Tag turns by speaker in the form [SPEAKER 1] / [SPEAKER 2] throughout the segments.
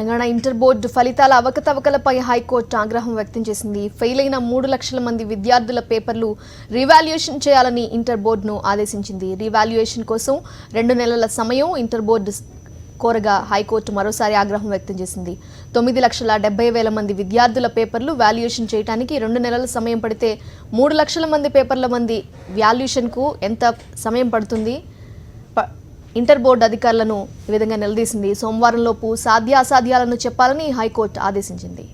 [SPEAKER 1] Telangana inter board ఫలితాల అవకతవకలపై high court ఆగ్రహం వ్యక్తం చేసింది. ఫెయిల్ అయిన 3 లక్షల మంది విద్యార్థుల పేపర్లు రీవాల్యుయేషన్ చేయాలని ఇంటర్ బోర్డును ఆదేశించింది. రీవాల్యుయేషన్ కోసం 2 నెలల సమయం ఇంటర్ బోర్డు కోరగా హైకోర్టు మరోసారి ఆగ్రహం వ్యక్తం చేసింది. 9,70,000 మంది విద్యార్థుల పేపర్లు వాల్యుయేషన్ చేయడానికి 2 నెలల సమయం పడితే 3 లక్షల మంది పేపర్ల మంది వాల్యుయేషన్కు ఎంత సమయం పడుతుంది? ఇంటర్ బోర్డు అధికారులను ఈ విధంగా నిలదీసింది. సోమవారంలోపు సాధ్యాసాధ్యాలను చెప్పాలని హైకోర్టు ఆదేశించింది.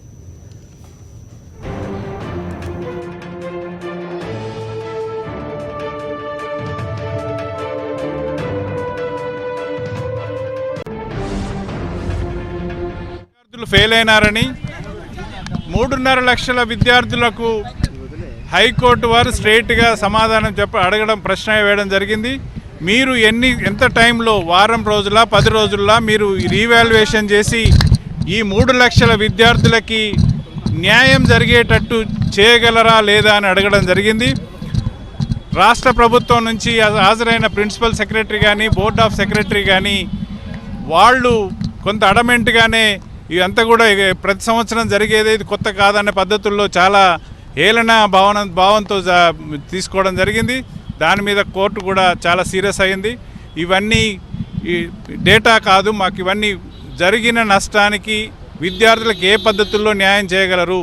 [SPEAKER 2] విద్యార్థులు ఫెయిల్ అయినారని 3.5 లక్షల విద్యార్థులకు హైకోర్టు వారు స్ట్రైట్గా సమాధానం అడగడం ప్రశ్న వేయడం జరిగింది. మీరు ఎంత టైంలో వారం రోజుల 10 రోజుల్లో మీరు రీవాల్యుయేషన్ చేసి ఈ 3 లక్షల విద్యార్థులకి న్యాయం జరిగేటట్టు చేయగలరా లేదా అని అడగడం జరిగింది. రాష్ట్ర ప్రభుత్వం నుంచి హాజరైన ప్రిన్సిపల్ సెక్రటరీ కానీ బోర్డ్ ఆఫ్ సెక్రటరీ కానీ వాళ్ళు కొంత అడమెంట్గానే ఇదంతా కూడా ప్రతి సంవత్సరం జరిగేది ఇది కొత్త కాదనే పద్ధతుల్లో చాలా హేళన భావంతో తీసుకోవడం జరిగింది. దాని మీద కోర్టు కూడా చాలా సీరియస్ అయింది. ఇవన్నీ డేటా కాదు, మాకు ఇవన్నీ జరిగిన నష్టానికి విద్యార్థులకు ఏ పద్ధతుల్లో న్యాయం చేయగలరు,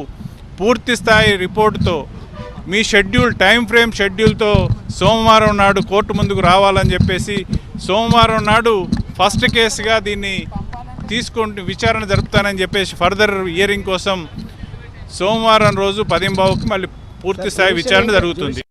[SPEAKER 2] పూర్తి స్థాయి రిపోర్టుతో మీ టైం ఫ్రేమ్ షెడ్యూల్తో సోమవారం నాడు కోర్టు ముందుకు రావాలని చెప్పేసి సోమవారం నాడు ఫస్ట్ కేసుగా దీన్ని తీసుకుంటూ విచారణ జరుపుతానని చెప్పేసి ఫర్దర్ హియరింగ్ కోసం సోమవారం రోజు 10:15కి మళ్ళీ పూర్తి స్థాయి విచారణ జరుగుతుంది.